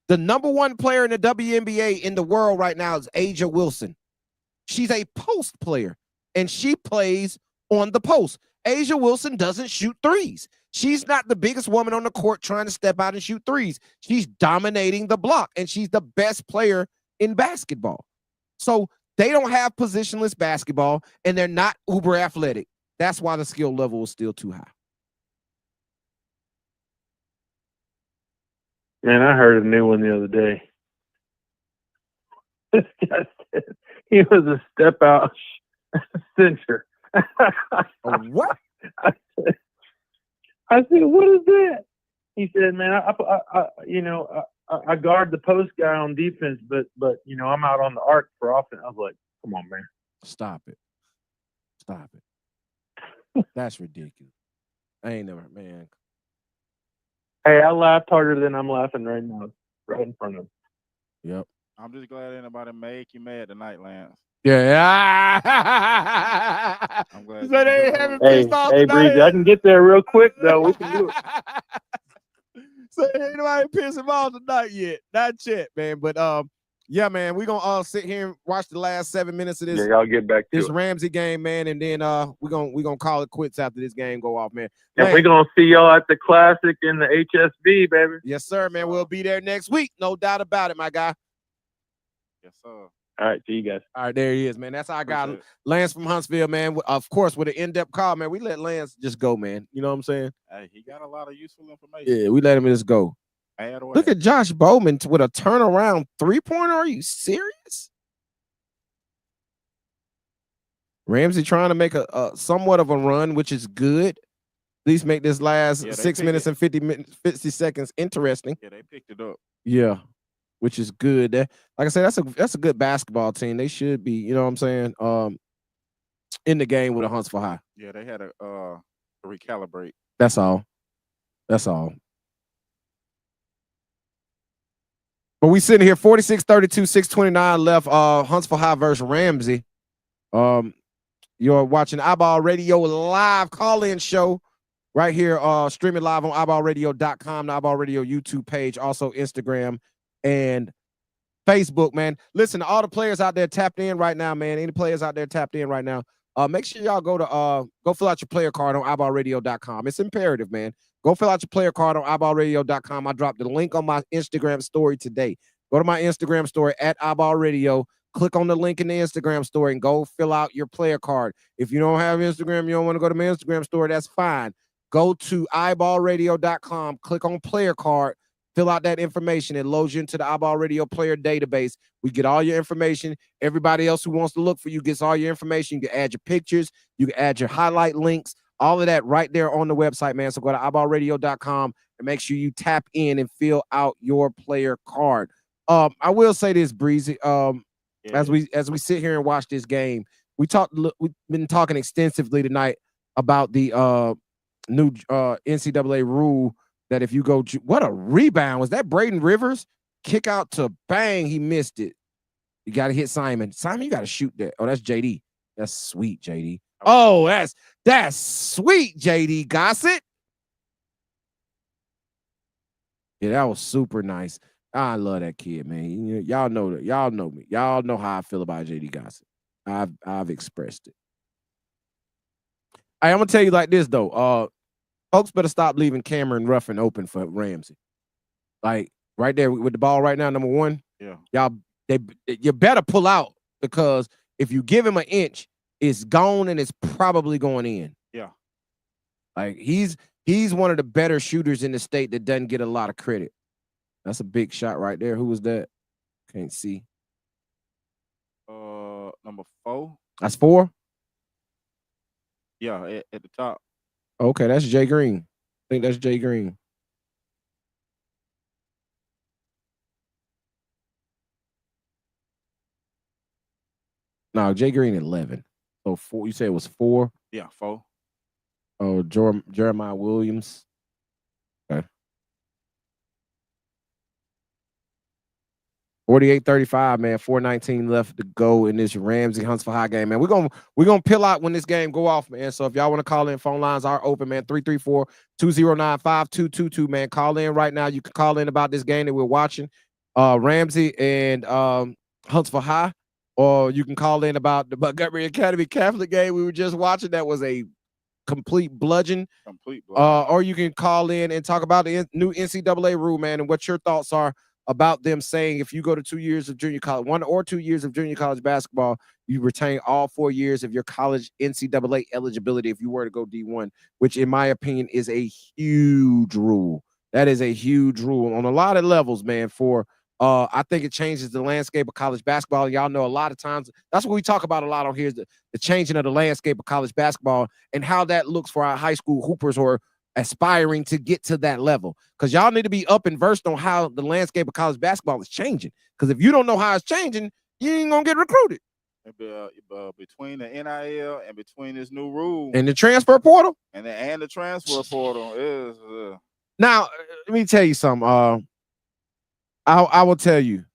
The number one player in the WNBA in the world right now is Asia Wilson. She's a post player, and she plays on the post. Asia Wilson doesn't shoot threes. She's not the biggest woman on the court trying to step out and shoot threes. She's dominating the block, and she's the best player in basketball. So they don't have positionless basketball, and they're not uber athletic. That's why the skill level is still too high. Man, I heard a new one the other day. This guy said he was a step out center. What? I said, what is that? He said, man, I guard the post guy on defense, but I'm out on the arc for offense. I was like, come on, man. Stop it. That's ridiculous. I ain't never, man. Hey, I laughed harder than I'm laughing right now, right in front of him. Yep. I'm just glad anybody make you mad tonight, Lance. Yeah. I'm glad. So they haven't Hey, pissed off Breezy, I can get there real quick, though. We can do it. So ain't nobody piss him off tonight yet. Not yet, man. But yeah, man, we're gonna sit here and watch the last 7 minutes of this. Yeah, y'all get back to this it. Ramsey game, man, and then we're gonna call it quits after this game go off, man. And we're gonna see y'all at the Classic in the HSB, baby. Yes, sir, man. We'll be there next week, no doubt about it, my guy. Yes, sir. All right, see you guys. All right, there he is, man. That's our guy, Lance from Huntsville, man. Of course, with an in-depth call, man. We let Lance just go, man. You know what I'm saying? Hey, he got a lot of useful information. Yeah, we let him just go. Look at Josh Bowman with a turnaround three-pointer. Are you serious? Ramsey trying to make a somewhat of a run, which is good. At least make this last 6 minutes and 50 seconds interesting. Yeah, they picked it up. Yeah, which is good. Like I said, that's a good basketball team. They should be, you know what I'm saying, in the game with a Huntsville High. Yeah, they had to recalibrate. That's all. That's all. But we sitting here 46-32, 6:29 left. Huntsville High versus Ramsey. You're watching iBall Radio live call-in show right here, streaming live on iBallRadio.com, the iBall Radio YouTube page, also Instagram and Facebook, man. Listen, to all the players out there tapped in right now, man. Any players out there tapped in right now, make sure y'all go fill out your player card on iBallRadio.com. It's imperative, man. Go fill out your player card on iBallRadio.com. I dropped the link on my Instagram story today. Go to my Instagram story at iBallRadio. Click on the link in the Instagram story and go fill out your player card. If you don't have Instagram, you don't want to go to my Instagram story, that's fine. Go to iBallRadio.com, click on player card, fill out that information. It loads you into the iBall Radio player database. We get all your information. Everybody else who wants to look for you gets all your information. You can add your pictures. You can add your highlight links. All of that right there on the website, man. So go to iBallRadio.com and make sure you tap in and fill out your player card. I will say this, Breezy. As we sit here and watch this game, we've been talking extensively tonight about the new NCAA rule that if you go, what a rebound. Was that Braden Rivers? Kick out to bang, he missed it. You got to hit Simon. Simon, you got to shoot that. Oh, that's JD. That's sweet, JD. Oh, that's sweet, JD Gossett. Yeah, that was super nice. I love that kid, man. Y'all know that. Y'all know me. Y'all know how I feel about JD Gossett. I've expressed it. I'm gonna tell you like this though. Folks better stop leaving Cameron Ruffin open for Ramsey. Like right there with the ball right now, number one. Yeah. You better pull out, because if you give him an inch, it's gone and it's probably going in. Yeah. Like he's one of the better shooters in the state that doesn't get a lot of credit. That's a big shot right there. Who was that? Can't see. Number 4. That's 4. Yeah, at the top. Okay, that's Jay Green. I think that's Jay Green. No, Jay Green 11. So 4. You said it was 4. Yeah, 4. Oh, Jeremiah Williams. Okay. 48-35, man. 4:19 left to go in this Ramsey Huntsville High game, man. We're gonna peel out when this game go off, man. So if y'all want to call in, phone lines are open, man. 334-209-5222, man. Call in right now. You can call in about this game that we're watching, Ramsey and Huntsville High, or you can call in about the Montgomery Academy Catholic game we were just watching. That was a complete bludgeon. Or you can call in and talk about the new NCAA rule, man, and what your thoughts are about them saying if you go to 2 years of junior college, 1 or 2 years of junior college basketball, you retain all 4 years of your college NCAA eligibility if you were to go D1, which in my opinion is a huge rule. That is a huge rule on a lot of levels, man. I think it changes the landscape of college basketball. Y'all know a lot of times, that's what we talk about a lot on here, is the changing of the landscape of college basketball and how that looks for our high school hoopers or aspiring to get to that level. Because y'all need to be up and versed on how the landscape of college basketball is changing. Because if you don't know how it's changing, you ain't going to get recruited. Between the NIL and between this new rule and the transfer portal and the transfer portal is now, let me tell you something. I will tell you,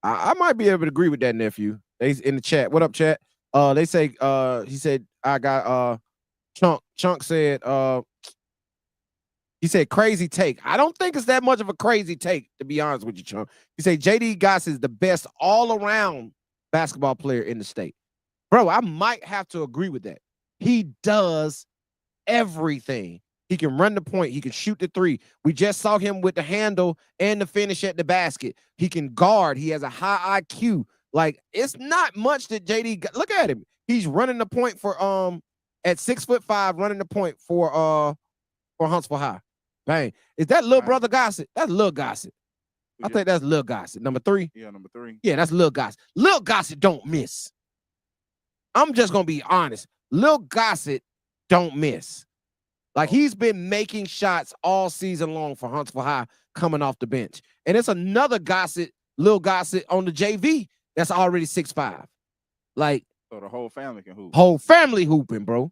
I might be able to agree with that, nephew. They in the chat. What up, chat? They say he said I got Chunk said he said crazy take. I don't think it's that much of a crazy take, to be honest with you, Chunk. He said JD Goss is the best all-around basketball player in the state. Bro, I might have to agree with that. He does everything. He can run the point. He can shoot the 3. We just saw him with the handle and the finish at the basket. He can guard. He has a high IQ. Like, it's not much that JD. Look at him. He's running the point for at 6'5", running the point for Huntsville High. Bang. Is that little brother Gossett? That's Lil Gossett. I think that's Lil Gossett. Number 3. Yeah, number 3. Yeah, that's Lil Gossett. Lil Gossett don't miss. I'm just gonna be honest. Lil Gossett don't miss. Like, he's been making shots all season long for Huntsville High coming off the bench. And it's another Gossett, Lil Gossett on the JV that's already 6'5". Like, so the whole family can hoop. Whole family hooping, bro.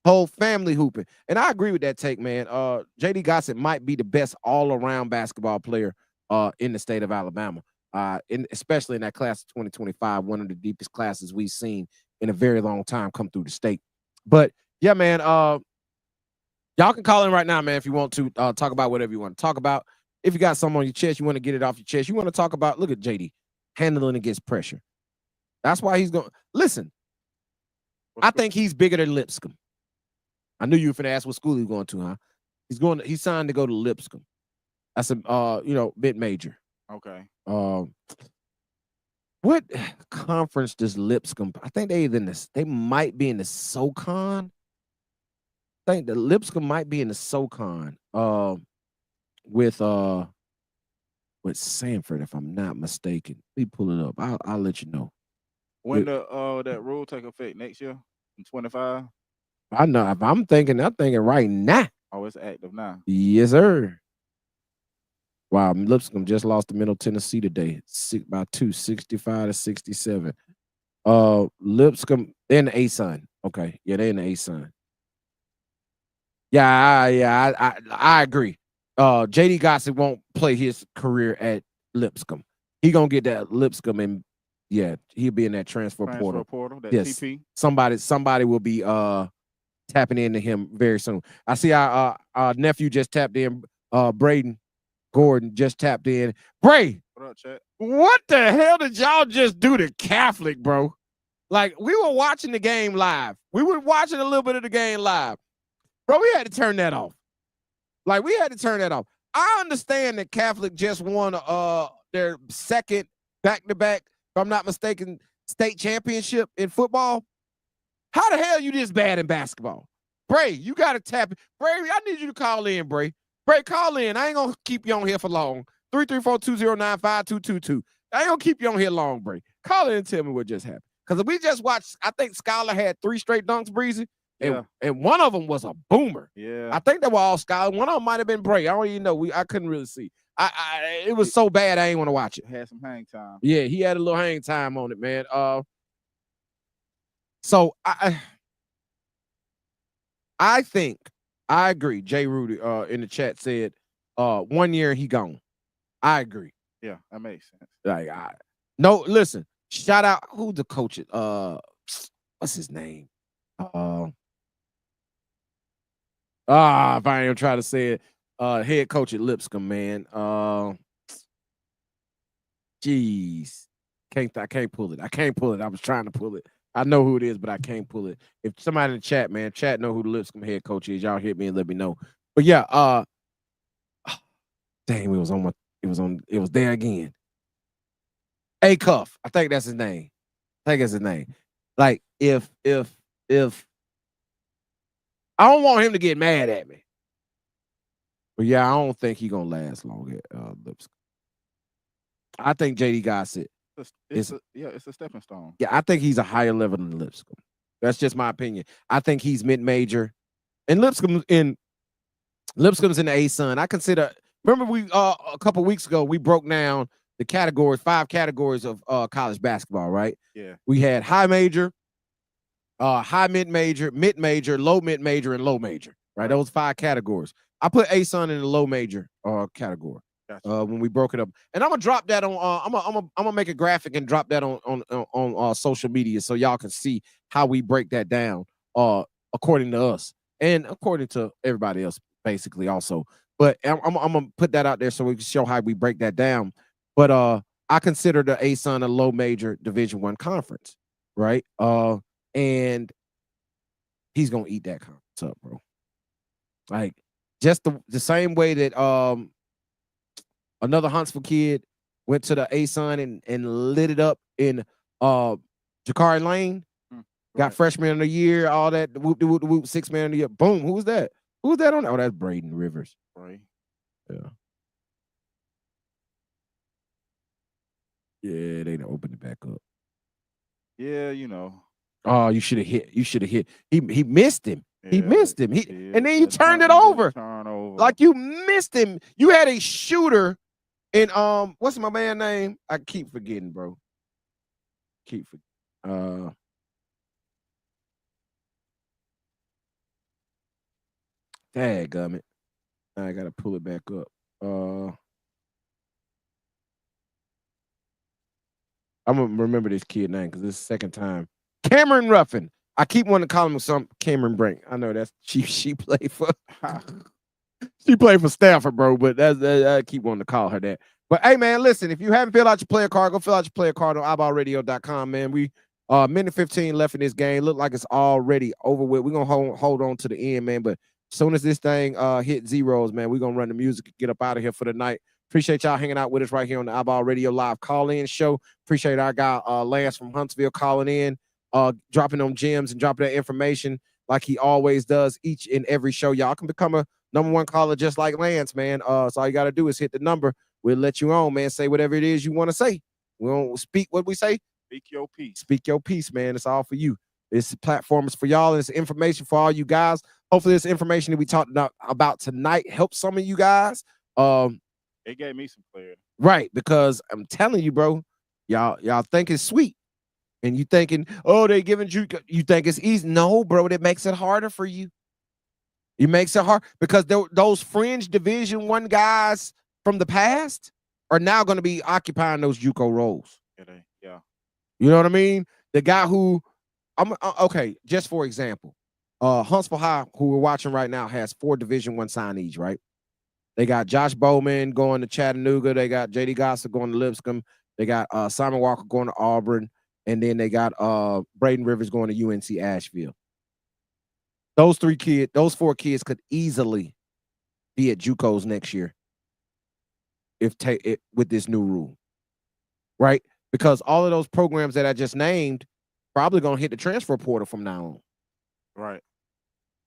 Whole family hooping. And I agree with that take, man. JD Gossett might be the best all-around basketball player in the state of Alabama. Especially in that class of 2025, one of the deepest classes we've seen in a very long time come through the state. But yeah, man, y'all can call in right now, man, if you want to talk about whatever you want to talk about. If you got something on your chest, you want to get it off your chest. You want to talk about, look at JD, handling against pressure. That's why he's going. Listen, I think he's bigger than Lipscomb. I knew you were finna ask what school he's going to, huh? He's signed to go to Lipscomb. That's a bit major. Okay. What conference does Lipscomb? I think they might be in the SoCon. I think the Lipscomb might be in the SoCon with Sanford, if I'm not mistaken. Let me pull it up. I'll let you know. When that rule take effect next year in 25? I know. If I'm thinking right now. Oh, it's active now. Yes, sir. Wow, Lipscomb just lost to Middle Tennessee today, by 2, 65-67. Lipscomb, they're in the ASUN. Okay, yeah, they're in the ASUN. Yeah, I agree. JD Gossett won't play his career at Lipscomb. He gonna get that Lipscomb, and yeah, he'll be in that transfer portal. That yes, TP. Somebody will be tapping into him very soon. I see our nephew just tapped in. Braden Gordon just tapped in. Bray, what up, chat? What the hell did y'all just do to Catholic, bro? Like, we were watching the game live. We were watching a little bit of the game live. Bro, we had to turn that off. Like, we had to turn that off. I understand that Catholic just won their second back-to-back, if I'm not mistaken, state championship in football. How the hell you this bad in basketball? Bray, you got to tap it. Bray, I need you to call in, Bray. Bray, call in. I ain't going to keep you on here for long. 334-209-5222. I ain't going to keep you on here long, Bray. Call in and tell me what just happened. Because we just watched, I think Skylar had 3 straight dunks, Breezy. And one of them was a boomer. Yeah. I think they were all Skylar. One of them might have been Bray. I don't even know. I couldn't really see. It was so bad I ain't want to watch it. Had some hang time. Yeah, he had a little hang time on it, man. So I think I agree. Jay Rudy in the chat said 1 year he gone. I agree. Yeah, that makes sense. Like no, listen. Shout out who's the coach? What's his name? If I ain't gonna try to say it, head coach at Lipscomb, man. Jeez, I can't pull it. I can't pull it. I was trying to pull it. I know who it is, but I can't pull it. If somebody in the chat, man, chat know who the Lipscomb head coach is. Y'all hit me and let me know. But yeah, dang, it was there again. A Cuff, I think that's his name. Like if I don't want him to get mad at me. But yeah, I don't think he's gonna last long at Lipscomb. I think JD Gossett. It's a stepping stone. Yeah, I think he's a higher level than Lipscomb. That's just my opinion. I think he's mid-major. And Lipscomb's in the ASUN. I consider, remember we a couple weeks ago we broke down the categories, 5 categories of college basketball, right? Yeah. We had high major, high mid-major, mid-major, low mid-major, and low major, right? Those 5 categories. I put ASUN in the low major category. Gotcha. When we broke it up, and I'm gonna drop that on. I'm gonna make a graphic and drop that on social media so y'all can see how we break that down. According to us and according to everybody else, basically also. But I'm gonna put that out there so we can show how we break that down. But I consider the ASUN a low major Division I conference, right? And he's gonna eat that conference up, bro. Like just the same way that another Huntsville kid went to the ASUN and lit it up in Jakari Lane. Got freshman of the year, all that. Whoop, 6th man of the year. Boom. Who was that? Who was that on? Oh, that's Braden Rivers. Right. Yeah. Yeah, they done opened it back up. Yeah, you know. Oh, you should have hit. He missed him. Yeah, he missed him. And then you turned it over. Like you missed him. You had a shooter. And what's my man name? I keep forgetting, bro. Dadgummit. I gotta pull it back up. I'm gonna remember this kid name because this is the second time. Cameron Ruffin. I keep wanting to call him some Cameron Brink. I know that's she played for she played for Stafford, bro. But I keep wanting to call her that. But hey, man, listen, if you haven't filled out your player card, go fill out your player card on iBallRadio.com, man. We minute 15 left in this game. Look like it's already over with. We're gonna hold on to the end, man. But as soon as this thing hit zeros, man, we're gonna run the music and get up out of here for the night. Appreciate y'all hanging out with us right here on the iBall Radio Live call-in show. Appreciate our guy Lance from Huntsville calling in, dropping on gems and dropping that information like he always does each and every show. Y'all can become a #1 caller just like Lance, man. So all you got to do is hit the number. We'll let you on, man. Say whatever it is you want to say. We don't speak what we say. Speak your piece. Speak your piece, man. It's all for you. This platform is for y'all. It's information for all you guys. Hopefully this information that we talked about tonight helps some of you guys. It gave me some clarity. Right, because I'm telling you, bro, y'all think it's sweet. And you thinking, oh, they giving you think it's easy. No, bro, that makes it harder for you. It makes it hard because those fringe Division I guys from the past are now going to be occupying those JUCO roles. Yeah. You know what I mean? The guy who okay, just for example, Huntsville High, who we're watching right now, has 4 Division I signees, right? They got Josh Bowman going to Chattanooga. They got JD Gossett going to Lipscomb. They got Simon Walker going to Auburn. and then they got Braden Rivers going to UNC Asheville. Those 4 kids could easily be at JUCOs next year with this new rule, right? Because all of those programs that I just named probably gonna hit the transfer portal from now on. Right.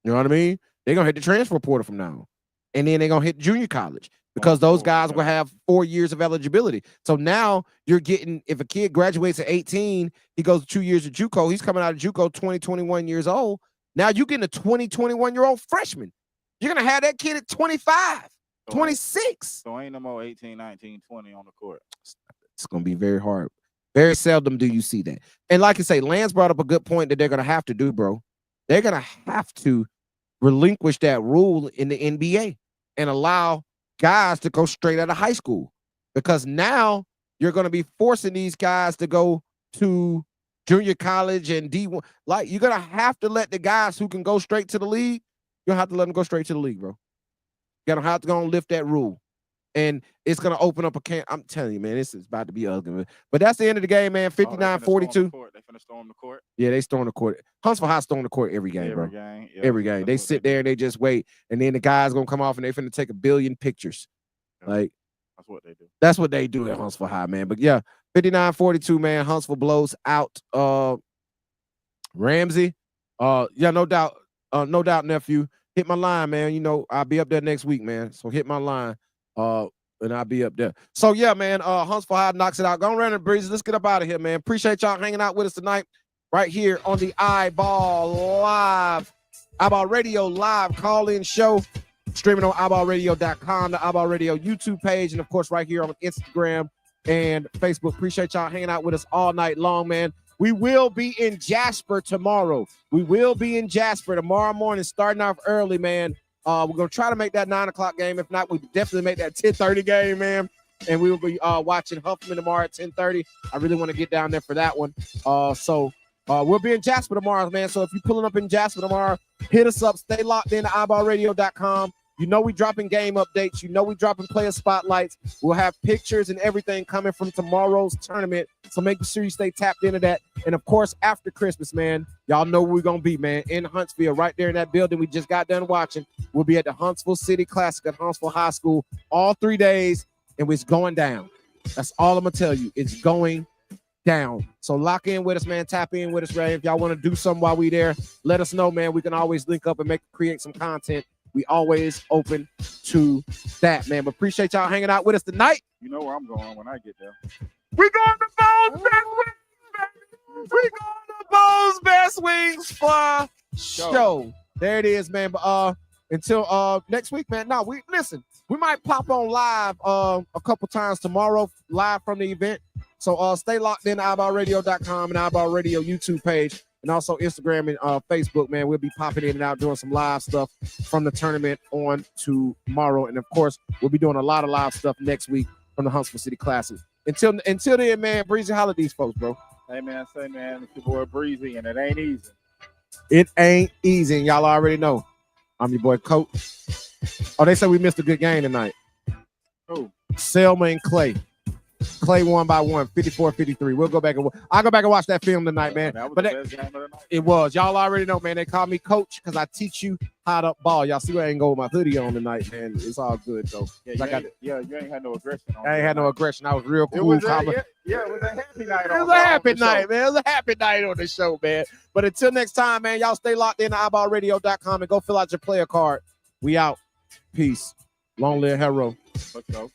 You know what I mean? They're gonna hit the transfer portal from now on, and then they're gonna hit junior college because those guys will have 4 years of eligibility. So now you're getting, if a kid graduates at 18, he goes 2 years of JUCO. He's coming out of JUCO 20, 21 years old. Now you're getting a 20, 21-year-old freshman. You're gonna have that kid at 25, 26. So ain't no more 18, 19, 20 on the court. It's gonna be very hard. Very seldom do you see that. And like I say, Lance brought up a good point that they're gonna have to do, bro. They're gonna have to relinquish that rule in the NBA and allow guys to go straight out of high school, because now you're going to be forcing these guys to go to junior college and D1. Like, you're going to have to let the guys who can go straight to the league, you're going to have to let them go straight to the league, bro. You're going to have to go and lift that rule. And it's going to open up a can. I'm telling you, man, this is about to be ugly. But that's the end of the game, man. 59-42. They finna storm the court. Yeah, they storm the court. Huntsville High storm the court every game, bro. Game. Yeah, every game. They sit there and they just wait. And then the guys going to come off and they finna take 1 billion pictures. Yeah. Like, that's what they do. That's what they do at Huntsville High, man. But yeah, 59-42, man. Huntsville blows out Ramsey. Yeah, no doubt, nephew. Hit my line, man. You know, I'll be up there next week, man. So hit my line. And I'll be up there. So yeah, man. Huntsville High knocks it out. Go around and breeze. Let's get up out of here, man. Appreciate y'all hanging out with us tonight, right here on the iBall Live, iBall Radio Live call-in show, streaming on iBallRadio.com, the iBall Radio YouTube page, and of course right here on Instagram and Facebook. Appreciate y'all hanging out with us all night long, man. We will be in Jasper tomorrow. Tomorrow morning, starting off early, man. We're going to try to make that 9 o'clock game. If not, we definitely make that 10:30 game, man. And we will be watching Huffman tomorrow at 10:30. I really want to get down there for that one. So we'll be in Jasper tomorrow, man. So if you're pulling up in Jasper tomorrow, hit us up. Stay locked in to iBallRadio.com. You know we dropping game updates. You know we dropping player spotlights. We'll have pictures and everything coming from tomorrow's tournament. So make sure you stay tapped into that. And, of course, after Christmas, man, y'all know where we're going to be, man, in Huntsville, right there in that building we just got done watching. We'll be at the Huntsville City Classic at Huntsville High School all 3 days, and it's going down. That's all I'm going to tell you. It's going down. So lock in with us, man. Tap in with us, Ray. If y'all want to do something while we there, let us know, man. We can always link up and create some content. We always open to that, man. But appreciate y'all hanging out with us tonight. You know where I'm going when I get there. We going to Bo's Best Wings, baby. We going to Bo's Best Wings for show. There it is, man. But until next week, man. No, we might pop on live a couple times tomorrow, live from the event. So stay locked in to iBallRadio.com and iBall Radio YouTube page. And also Instagram and Facebook, man. We'll be popping in and out doing some live stuff from the tournament on tomorrow. And, of course, we'll be doing a lot of live stuff next week from the Huntsville City Classic. Until then, man, Breezy, holla at these folks, bro. Hey, man, it's your boy Breezy, and it ain't easy. It ain't easy, and y'all already know. I'm your boy, Coach. Oh, they said we missed a good game tonight. Who? Selma and Clay. Clay won by 54-53. We'll go back and I'll go back and watch that film tonight, man. That was but the best game of the night. It was. Y'all already know, man. They call me Coach because I teach you how to ball. Y'all see I ain't go with my hoodie on tonight, man. It's all good, though. Yeah, you ain't had no aggression on. I ain't had no aggression. I was real cool. It was a happy night. It was a happy night, man. It was a happy night on the show, man. But until next time, man, y'all stay locked in to iBallRadio.com and go fill out your player card. We out. Peace. Long live Hero. Let's go.